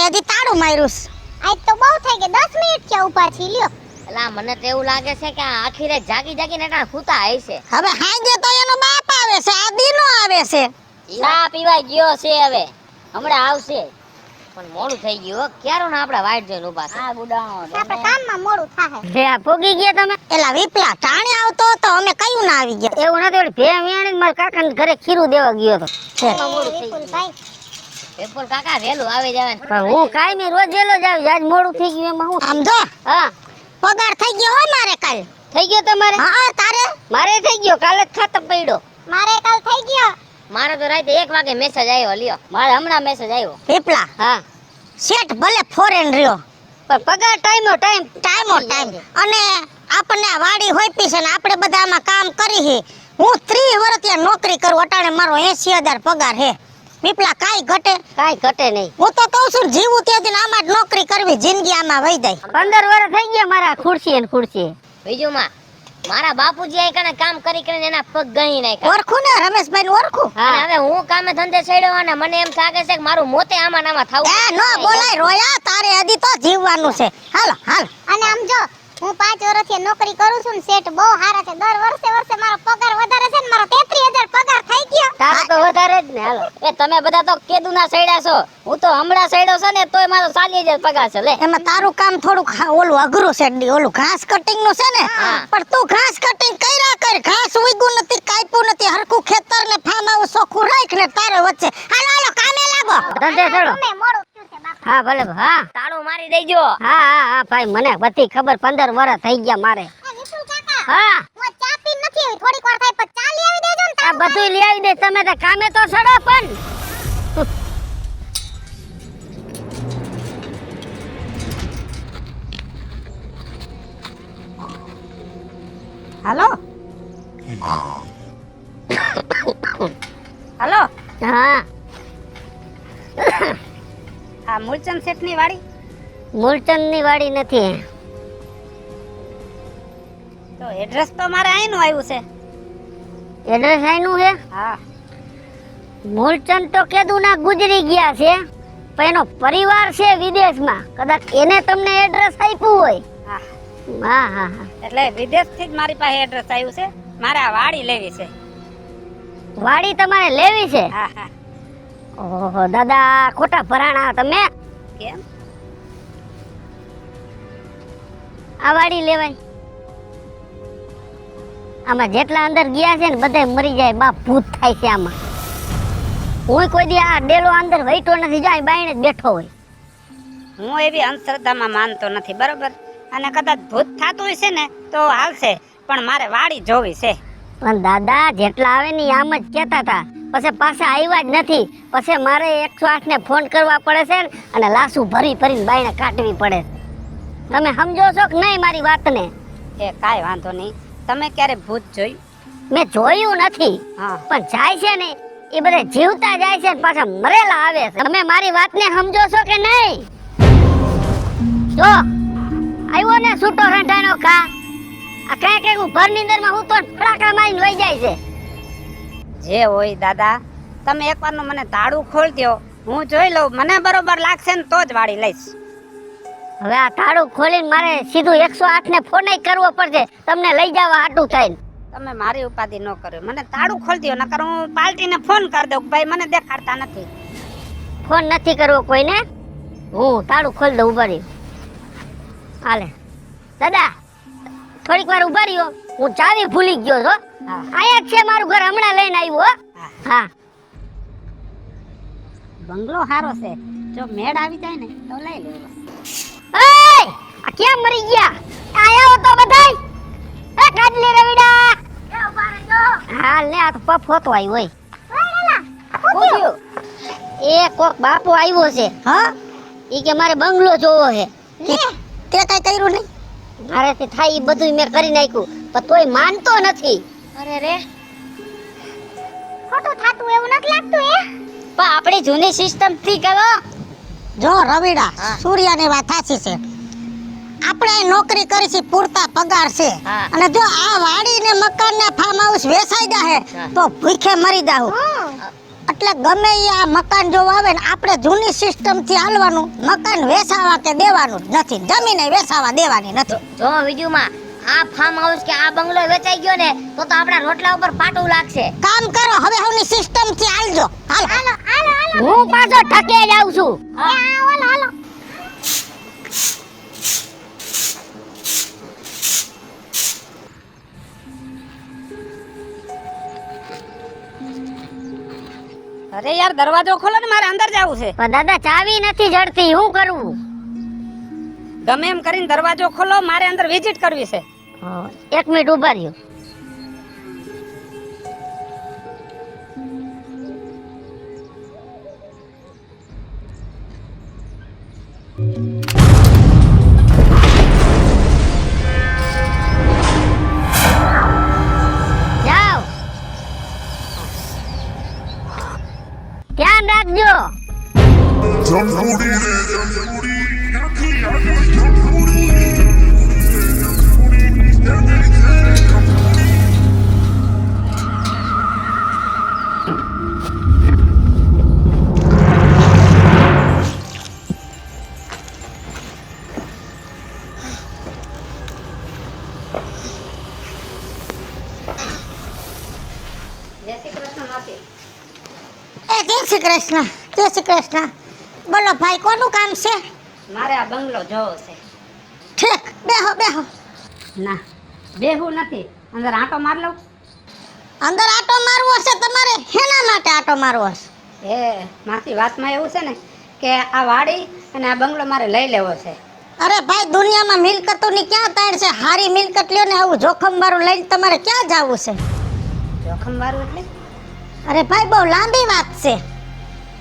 હજી તાળું માર્યું છે. આજ તો બહુ થઈ ગઈ 10 મિનિટ કે ઊભા છી લ્યો. એલા મને તો એવું લાગે છે કે આ આખી રાત જાગી જાગીને એના સૂતા હશે. હવે હાંજે તો એનો બાપ આવે છે, આ દીનો આવે છે. ચા પીવા ગયો છે, હવે હમણાં આવશે. પણ મોડું થઈ ગયું હો. ક્યારો ને આપણે વાઈટ જોઈને ઊભા છે. આ ગુડાણો આપણે કામમાં મોડું થાય. રે આ પોગી ગયા તમે. એલા વિપલા ટાણે આવતો તો અમે કયું ના આવી ગયા. એવું નથી ઓલી ભે મિયાણી મારા કાકાને ઘરે ખીરું દેવા ગયો તો. મોડું થઈ ગયું ભાઈ. પેપર કાકા વેલું આવી જાય. પણ હું કાયમી રોજ વેલો જ આવી. આજ મોડું થઈ ગયું એમાં હું. આમ જો હા પગાર થઈ ગયો હો મારે કાલ. થઈ ગયો તમારે? હા તારે? મારે થઈ ગયો. કાલે જ ખાતમ પડ્યો. મારે કાલ થઈ ગયો. મારે તો રાતે 1 વાગે મેસેજ આવ્યો. લ્યો મારે હમણાં મેસેજ આવ્યો. વિપલા હા શેઠ ભલે ફોરેન રહ્યો પણ પગાર ટાઈમ અને આપણને આ વાડી હોય પી છે ને આપણે બધા આમાં કામ કરી હે. હું 30 વર્ષ ત્યાં નોકરી કરું, અટાણે મારો 80,000 પગાર હે. વિપલા કાઈ ઘટે નહીં. હું તો કહું છું જીવું ત્યાં આમાં જ નોકરી કરવી, જિંદગી આમાં વહી જાય. 15 વર્ષ થઈ ગયા મારા ખુરશી. બીજું માં મારા બાપુજી આ કને કામ કરી કરીને એના પગ ગહી નાખ્યા. ઓળખું ને રમેશભાઈ ને ઓળખું. અને હવે હું કામે ધંધે છેડ્યો અને મને એમ લાગે છે કે મારું મોતે આમાં નામાં થાવું. એ નો બોલાય રોયા, તારે હજી તો જીવવાનું છે. હાલ અને આમ જો હું 5 વર્ષથી નોકરી કરું છું ને શેઠ બહુ સારા છે. દર વર્ષે મારો પગાર વધારે છે ને મારો 33,000 પગાર થઈ ગયો. તારો તો વધારે જ ને. હાલો એ તમે બધા તો કેદુના સૈડા છો. હું તો હમણાં સૈડો છે ને તોય મારો 40,000 પગાર છે. લે એમાં તારું કામ થોડું ઓલું અઘરું છે, ઓલું ઘાસ કટિંગ નું છે ને. પણ તું ઘાસ કટિંગ કર્યા કર, ઘાસ ઉગ્યું નથી, કાપ્યું નથી, હરખું ખેતર ને ફાર્મ હાઉસ ચોખ્ખું રાખ ને તારે વચ્ચે. હાલો કામે લાગો. ધંધે ચડો. તમે મોડું થયું છે બાપા. હા ભલે. હા તાળું મારી દેજો. હા ભાઈ મને બધી ખબર. 15 વર્ષ થઈ ગયા મારે. એ વિપુલ કાકા હા હું ચા પી નથી આવી. થોડીક વાર થાય પછી ચા લઈ આવી દેજો ને. આ બધું લઈ આવી દે. તમે તો કામે તો સડો પણ. હાલો હા આ મૂળચંદ શેઠ ની વાડી? મૂળચંદ ની વાડી નથી. તો એડ્રેસ તો મારે અહીંનું આવ્યું છે. એડ્રેસ આયનું છે? હા મૂળચંદ તો કેદુના ગુજરી ગયા છે, પણ એનો પરિવાર છે વિદેશમાં. કદાચ એને તમને એડ્રેસ આપ્યું હોય. હા એટલે વિદેશ થી જ મારી પાસે એડ્રેસ આવ્યું છે. મારે આ વાડી લેવી છે. વાડી તમારે લેવી છે? હા ઓહો દાદા ખોટા ભરાણા તમે. કેમ? આ વાડી લેવાય? આમાં જેટલા અંદર ગયા છે ને બધા મરી જાય. બાપ ભૂત થાય છે આમાં. હું કોઈ દી આ ડેલો અંદર વૈટો નથી. જાય બાયણે જ બેઠો હોય. હું એવી અંધશ્રદ્ધામાં માનતો નથી, બરોબર? અને કદાચ ભૂત થાતું હશે ને તો હાલશે, પણ મારે વાડી જોવી છે. પણ દાદા જેટલા આવે ને આમ જ કહેતા હતા, પછી પાછા આવ્યા જ નથી. પછી મારે 108 ને ફોન કરવા પડે છે ને અને લાસુ ભરીને બાયણે કાઢવી પડે. તમે સમજો છો કે નહીં મારી વાતને? એ કાંઈ વાંધો નહીં. તમે ક્યારે ભૂત જોયું? મેં જોયું નથી, હા પણ જાય છે ને એ બધા જીવતા જાય છે ને પાછા મરેલા આવે છે. તમે મારી વાતને સમજો છો કે નહીં? જો આવ્યો ને છૂટો રંઢાનો કા. આ કઈ હું ભરની અંદરમાં હું તો ફડાકા મારીને વહી જાય છે. જે હોય દાદા, તમે એકવારનું મને તાળું ખોલ દો, હું જોઈ લઉં. મને બરોબર લાગશે ને તો જ વાડી લઈશ. હવે આ તાળું ખોલીને મારે સીધું 108 ને ફોન કરવો પડશે તમને લઈ જવા હાટું થઈને. તમે મારી ઉપાધિ ન કરો. મને તાળું ખોલ દો, નકર હું પાર્ટીને ફોન કરી દઉં. ભાઈ મને દેખાડતા નથી. ફોન નથી કરવો કોઈને. હું તાળું ખોલી દઉં. ઉભા રહ્યો. હાલે દાદા થોડીક વાર ઉભા રહ્યો. હું ચાવી ભૂલી ગયો છો. આયા જ છે મારું ઘર. હમણાં લઈને આવ્યો હો. હા બંગલો સારો છે. જો મેળ આવી જાય ને તો લઈ લેવો. એય આ કેમ મરી ગયા? આયા હો તો બધાય. એ કાડલી રવિડા એ ઉભા રહેજો. હાલ ને આ તો પપ હોતો આવ્યો હોય. એ કોક બાપુ આવ્યો છે. હા ઈ કે મારે બંગલો જોવો છે. તે કઈ કર્યું નહીં? મારેથી થાય ઈ બધું મેં કરી નાખ્યું, પણ તોય માનતો નથી. અરે રે ખોટું થાતું એવું નથી લાગતું એ? પણ આપણી જૂની સિસ્ટમ થી કરો. જો રવિડા, સૂર્યાની વાત સાચી છે. આપણે નોકરી કરી છે, પૂરતા પગાર છે. અને જો આ વાડી ને મકાન ને ફાર્મ હાઉસ વેચાઈ જાહે તો ભૂખે મરી જાહું. એટલે ગમે ઈ આ મકાન જો આવે ને આપણે જૂની સિસ્ટમ થી હાલવાનું, મકાન વેચાવા કે દેવાનું જ નથી, જમીને વેચાવા દેવાની નથી. જો વિજુમાં આ ફાર્મ હાઉસ કે આ બંગલો વેચાઈ ગયો ને તો આપણા રોટલા ઉપર પાટું લાગશે. કામ કરો હવે હવની સિસ્ટમ થી હાલજો. હાલો હાલો હાલો હાલો હું પાછો ઠકે જ આવું છું. હાલો હાલો અરે યાર દરવાજો ખોલો ને, મારે અંદર જવું છે. પણ દાદા ચાવી નથી જડતી, હું કરવું? ગમે એમ કરીને દરવાજો ખોલો, મારે અંદર વિઝિટ કરવી છે. એક મિનિટ ઉભા રહ્યો. જાઓ, ધ્યાન રાખજો. જય શ્રી કૃષ્ણ. જય શ્રી કૃષ્ણ. બોલો ભાઈ, કોનું કામ છે? મારે આ બંગલો જોવો છે. ઠીક, બેહો બેહો. ના બેહું નથી, અંદર આંટો માર લઉં. અંદર આટો મારવો છે તમારે? હેના માટે આટો મારવો છે? એ માસી વાતમાં એવું છે ને કે આ વાડી અને આ બંગલો મારે લઈ લેવો છે. અરે ભાઈ, દુનિયામાં મિલકતોની ક્યાં તાણ છે? હારી મિલકત લ્યો ને આવું જોખમ વાળું લઈને તમારે ક્યાં જાવું છે? જોખમ વાળું એટલે? અરે ભાઈ, બહુ લાંબી વાત છે.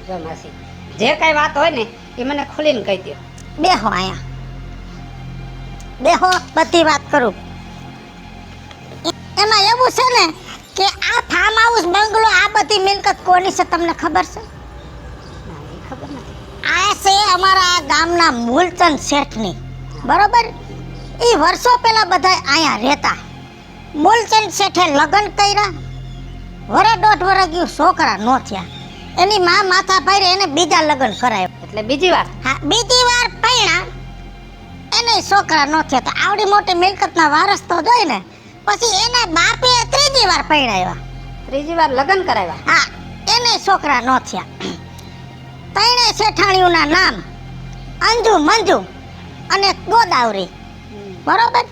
જો માસી, જે કઈ વાત હોય ને એ મને ખુલીને કહી દો. બેહો અહીંયા, બેહો, બધી વાત કરું. એમાં એવું છે ને કે આ ફાર્મ હાઉસ, બંગલો, આ બધી મિલકત કોની છે તમને ખબર છે? ના, એ ખબર નથી. આ છે અમારા ગામના મૂલચંદ શેઠની, બરોબર? એ વર્ષો પહેલા બધા અહીંયા રહેતા. મૂલચંદ શેઠે લગ્ન કર્યા, વરસ દોઢ વરસ ગયું, છોકરા નો થયા. એની માં માથા ભાઈ એને બીજા લગ્ન કરાય. એટલે બીજી વાર? હા, બીજી વાર પૈણા એને છોકરા નો થયા. તો આવડી મોટી મિલકતના વારસ તો જોઈ ને. પછી એના બાપે ત્રીજી વાર પૈણાવ્યા. ત્રીજી વાર લગ્ન કરાવ્યા? હા, એને છોકરા નો થયા. ત્રણેય શેઠાણીઓના નામ અંજુ, મંજુ અને ગોદાવરી, બરોબર?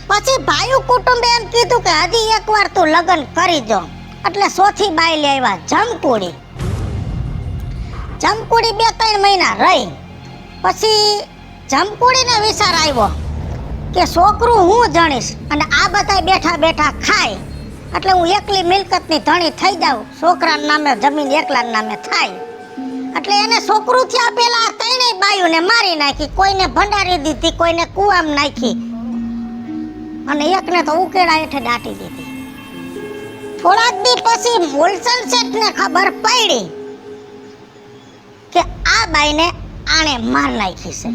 પછી ભાઈઓ કુટુંબે એમ કીધું કે હજી એકવાર તું લગ્ન કરી જો. એટલે સોથી બાઈ લેવા જમકુડી. જમકુડી 2-3 મહિના રહી. પછી જમકુડીને વિચાર આવ્યો કે છોકરું હું જણીશ અને આ બધા બેઠા બેઠા ખાય, એટલે હું એકલી મિલકતની ધણી થઈ જાઉં, છોકરાના નામે જમીન એકલાના નામે થાય. એટલે એને છોકરું થયા પેલા ત્રણેય બાયુને મારી નાખી. કોઈને ભંડારી દીધી, કોઈને કુવામ નાખી અને એકને તો ઉકેડા હેઠે દાટી દીધી. થોડાક દી પછી મૂલચંદ શેઠને ખબર પડી કે આ બાઈને આણે માર નાખી છે.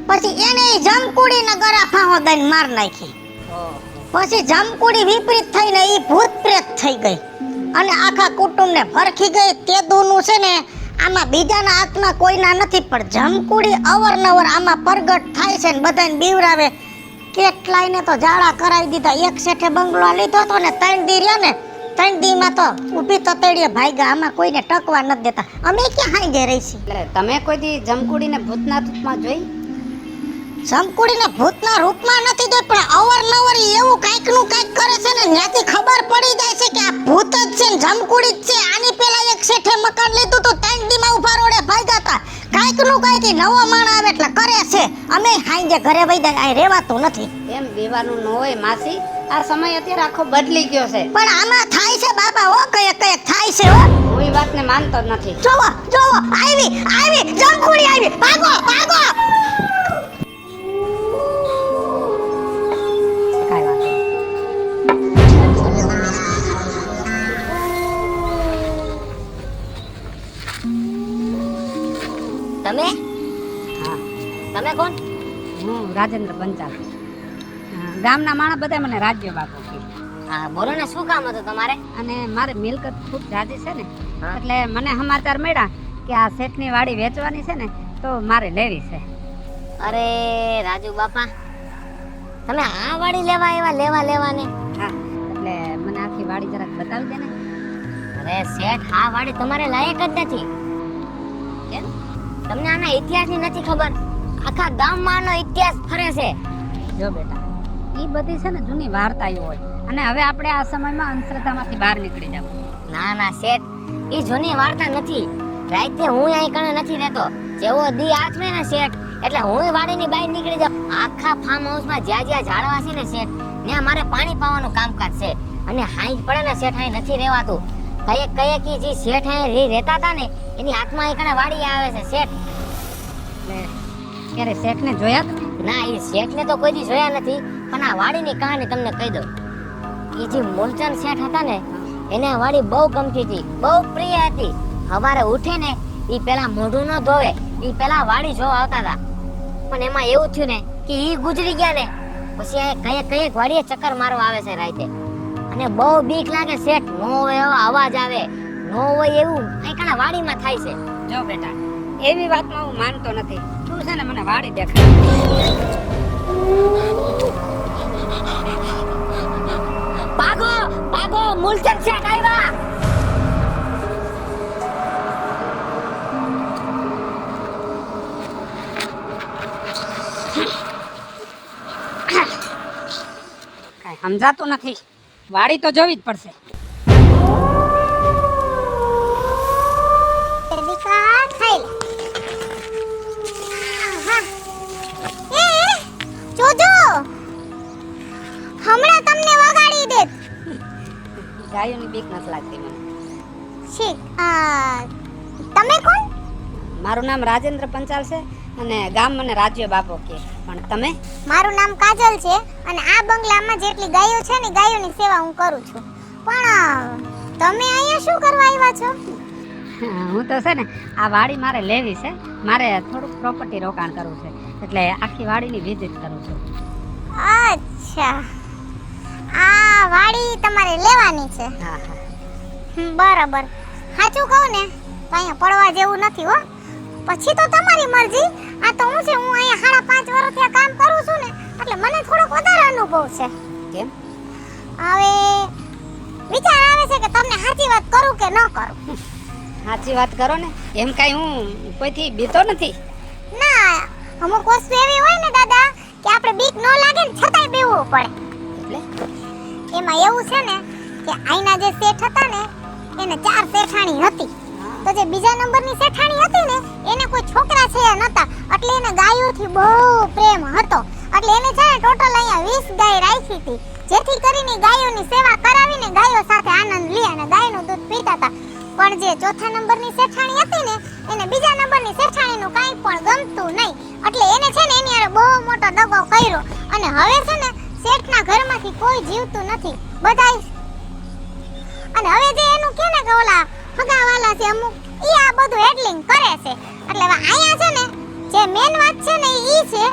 પછી એને જમકુડીને ગરાફાઓ દઈને માર નાખી. પછી જમકુડી વિપરીત થઈને ઈ ભૂત પ્રેત થઈ ગઈ અને આખા કુટુંબને ભરખી ગઈ. તે દૂનું છે ને આમાં બીજાના હાથમાં કોઈના નથી, પણ જમકુડી અવરનવર આમાં પ્રગટ થાય છે ને બધાને બીવરાવે. કેટલાયને તો જાડા કરાવી દીધા. એક શેઠે બંગલો લીધો હતો ને 3 દી રહ્યા ને, 3 દીમાં તો ઊભી તતડીએ ભાગ્યા. આમાં કોઈને ટકવા નથી દેતા. અમે ક્યાં હાંજે રહીશી? એટલે તમે કોઈ દી જમકુડીને ભૂતના રૂપમાં જોઈ? જમકુડીને ભૂતના રૂપમાં નથી જોઈ, પણ અવરનવર એવું કાંઈક નું કાંઈક કરે છે ને ત્યાંથી ખબર પડી જાય છે કે આ ભૂત જ છે ને જમકુડી જ છે. આની પેલા એક શેઠે મકાન લીધું તો 3 દીમાં ઉભા રોડે ભાગ્યા હતા. કાંઈક નું કાંઈક નવો માણ આવે એટલે કરે છે. અમે હાંજે ઘરે વઈ જાય, આ રહેવાતું નથી. એમ દેવાનું ન હોય માસી, આ સમય અત્યારે આખો બદલી ગયો છે. પણ આમાં થાય છે બાબા, હો કયક કયક થાય છે હો. હું એ વાતને માનતો જ નથી. જોવો જોવો, આવી આવી જમકુડી આવી, ભાગો ભાગો. કાંઈ વાંધો નહીં. તમે હા, તમે કોણ? હું રાજેન્દ્ર પંચાલ. ગામના માણસ બધા મને રાજ્ય બાપુ કહે. હા બોલો ને, શું કામ હતું તમારે? અને મારે મિલકત ખૂબ જાજી છે ને, હા. એટલે મને સમાચાર મળ્યા કે આ શેઠની વાડી વેચવાની છે ને, તો મારે લેવી છે. અરે રાજુ બાપા, તમે આ વાડી લેવા આવ્યા? લેવાને? હા, એટલે મને આખી વાડી જરાક બતાવી દે ને. અરે શેઠ, આ વાડી તમારે લાયક જ નથી. કેમ? તમને આના ઇતિહાસની નથી ખબર? આખા ગામમાં આનો ઇતિહાસ ફરે છે. જો બેટા, એ બધી છે ને જૂની વાર્તાઓ હોય, અને હવે આપણે આ સમયમાં અંધશ્રદ્ધામાંથી બહાર નીકળી જવું. ના શેઠ, એ જૂની વાર્તા નથી. રાતે હું અહીં કણે નથી રહેતો. જેવો દી આથમે ને શેઠ, એટલે હું વાડીની બહાર નીકળી જાઉં. આખા ફાર્મ હાઉસમાં જ્યાં ઝાડવા છે ને શેઠ, ત્યાં મારે પાણી પાવાનું કામકાજ છે. અને હાઈ પડે ને શેઠ, અહીં નથી રહેવાતું. કયે કે જે શેઠ અહીં રહેતા હતા ને, એની હાથમાં અહીં કણે વાડી આવે છે શેઠ. એટલે ક્યારે શેઠને જોયા તમે? ના, એ શેઠને તો કોઈ દી જોયા નથી, પણ આ વાડીની કહાની તમને કહી દઉં. એ જે મૂલચંદ શેઠ હતા ને, એને આ વાડી બહુ ગમતી હતી, બહુ પ્રિય હતી. સવારે ઉઠે ને, એ પેલા મોઢું ન ધોવે, એ પેલા વાડી જોવા આવતા હતા. પણ એમાં એવું થયું ને કે એ ગુજરી ગયા ને, પછી આ કયે વાડીએ ચક્કર મારવા આવે છે રાતે. અને બહુ બીક લાગે શેઠ, નો હોય એવો અવાજ આવે, નો હોય એવું અહીં કણા વાડીમાં થાય છે. જો બેટા, એવી વાતમાં હું માનતો નથી. તું છે ને મને વાડી દેખાડ. ભાગો, મૂલચંદ શેઠ આવ્યા. કાંઈ સમજાતું નથી. વાડી તો જોવી જ પડશે. દીકા ખાઈ લે. આહા. જોજો, હમણાં તમને વગાડી દેત. ગાયોની બીક નથી લાગતી મને. શીખ. તમે કોણ? મારું નામ રાજેન્દ્ર પંચાલ છે, અને ગામ મને રાજ્ય બાપો કહે. પણ તમે? મારું નામ કાજલ છે, અને આ બંગલામાં જેટલી ગાયો છે ને, ગાયોની સેવા હું કરું છું. પણ તમે અહીંયા શું કરવા આવ્યા છો? હું તો છે ને, આ વાડી મારે લેવી છે. મારે થોડુંક પ્રોપર્ટી રોકાણ કરવું છે, એટલે આખી વાડીની વિઝિટ કરું છું. અચ્છા, આ વાડી તમારે લેવાની છે. હા હા. બરાબર. સાચું કહું ને તો અહીંયા પડવા જેવું નથી હો. પછી તો તમારી મરજી. આ તો હું છે, હું અહીંયા 5.5 વર્ષથી આ કામ કરું છું ને, એટલે મને થોડોક વધારે અનુભવ છે. કેમ? હવે વિચાર આવે છે કે તમને સાચી વાત કરું કે ન કરું. સાચી વાત કરો ને, એમ કાંઈ હું કોઈથી બીતો નથી. ના, અમુક વસ્તુ એવી હોય ને દાદા, કે આપણે બીક ન લાગે ને છતાંય બેવું પડે. એટલે એમાં એવું છે ને કે આઈના જે શેઠ હતા ને, એને 4 શેઠાણી હતી. તો જે બીજા નંબરની શેઠાણી હતી ને, એને કોઈ છોકરા છે નતા, એટલે એને ગાયોથી બહુ પ્રેમ હતો. એટલે એને છે ને ટોટલ અહીંયા 20 ગાય રાખી હતી, જેથી કરીને ગાયોની સેવા કરાવીને ગાયો સાથે આનંદ લે અને ગાયનું દૂધ પીતા હતા. પણ જે ચોથા નંબરની શેઠાણી હતી ને, એને બીજા નંબરની શેઠાણીનું કાંઈ પણ ગમતું નહીં. એટલે એને છે ને એની હારે બહુ મોટો દગો કર્યો, અને હવે છે ને શેઠના ઘરમાંથી કોઈ જીવતું નથી, બધાય. અને હવે જે એનું કે ને કે ઓલા હગાવાલા છે અમુક, ઈ આ બધું હેડલિંગ કરે છે. એટલે હવે અહીંયા છે ને જે મેન વાત છે ને ઈ છે,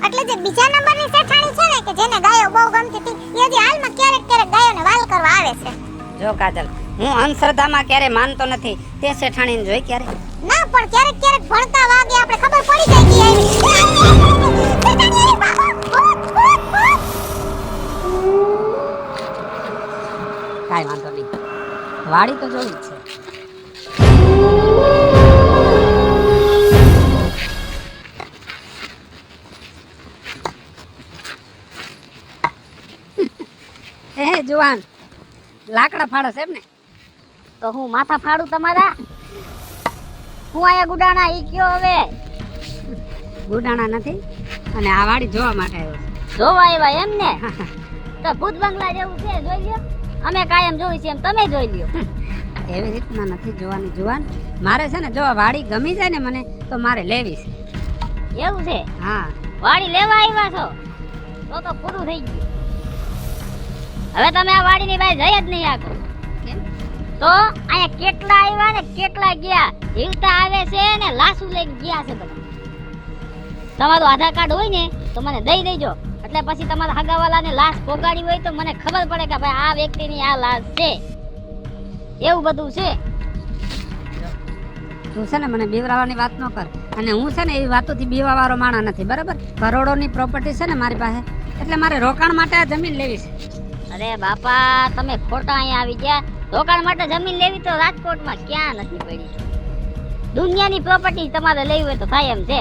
એટલે જે બીજા નંબરની શેઠાણી છે ને, કે જેને ગાયો બહુ ગમતી હતી, એ હજી હાલમાં ક્યારેક ગાયોને વાલ કરવા આવે છે. જો કાજલ, હું અંધશ્રદ્ધામાં ક્યારે માનતો નથી. તે શેઠાણીને જોઈ ક્યારે? ના, પણ ક્યારેક ભણતા વાગે આપણે ખબર પડી જાય કે આવી શેઠાણી આવી બાબા. કાંઈ વાંધો નહીં, વાડી તો જોવી જ છે. એ જુવાન, લાકડા ફાડો છે એમ ને? તો હું માથા ફાડું તમારા? હું આયા ગુડાણા ઈ કયો હવે? ગુડાણા નથી, અને આ વાડી જોવા માટે આવ્યો છે. જોવા આવ્યા એમ ને? તો ભૂત બંગલા જેવું છે, જોઈ લ્યો. અમે કાયમ જોઈ છે એમ તમે જોઈ લ્યો. એવી રીતના નથી જોવાની જુવાન. મારે છે ને, જો આ વાડી ગમી જાય ને મને, તો મારે લેવી છે. એવું છે? હા. વાડી લેવા આવ્યા છો? તો પૂરું થઈ ગયું. હવે તમે આ વાડીની બહાર જઈ જ નહીં આખો. કેમ? તો અહીંયા કેટલા આવ્યા ને કેટલા ગયા, જીવતા આવે છે ને લાશુ લઈને ગયા છે બધા. તમારું આધાર કાર્ડ હોય ને તો મને દઈ દેજો, એટલે એટલે પછી તમારા હગાવાલાને લાશ પોગાડી હોય તો મને ખબર પડે કે ભાઈ આ વ્યક્તિની આ લાશ છે. એવું બધું છે. તું છે ને મને બીવરાવાની વાત ન કર. અને હું છે ને એવી વાતોથી બીવાવાળો માણસ નથી, બરાબર? કરોડોની પ્રોપર્ટી છે ને મારી પાસે, એટલે મારે રોકાણ માટે આ જમીન લેવી છે. અરે બાપા, તમે ખોટા અહીંયા આવી ગયા. રોકાણ માટે જમીન લેવી તો રાજકોટમાં ક્યાં નથી પડી. દુનિયાની પ્રોપર્ટી તમારે લેવી હોય તો થાય એમ છે,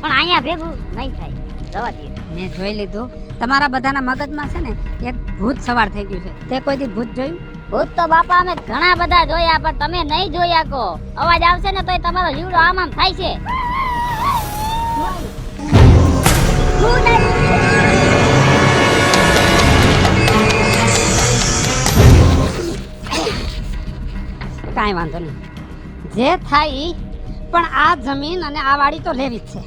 પણ અહીંયા ભેગું નહીં થાય. જવા દે. મેં જોઈ લીધું, તમારા બધાના મગજમાં છે ને એક ભૂત સવાર થઈ ગયું છે. તે કોઈ દી ભૂત જોયું? ભૂત તો બાપા અમે ઘણા બધા જોયા, પણ તમે નહીં જોયા કો. અવાજ આવશે ને તોય તમારો જીવડો આમ આમ થાય છે. કાંઈ વાંધો નહીં, જે થાય ઈ. પણ આ જમીન અને આ વાડી તો લેવી જ છે.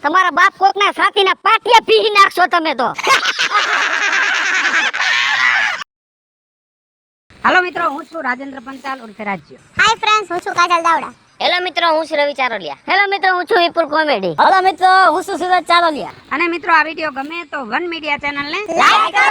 તમારા બાપ કોકના સાથીના પાટિયા પીહી નાખશો તમે તો. હાલો મિત્રો, હું છું રાજેન્દ્ર પંચાલ ઉર્ફે રાજ્ય. હાય ફ્રેન્ડ્સ, હું છું કાજલ દાવડા. હેલો મિત્રો, હું છું રવિ ચારોલિયા. હેલો મિત્રો, હું છું વિપુલ કોમેડી. હેલો મિત્રો, હું છું સુરજ ચારોલિયા. અને મિત્રો, આ વિડીયો ગમે તો વન મીડિયા ચેનલને લાઈક કરો.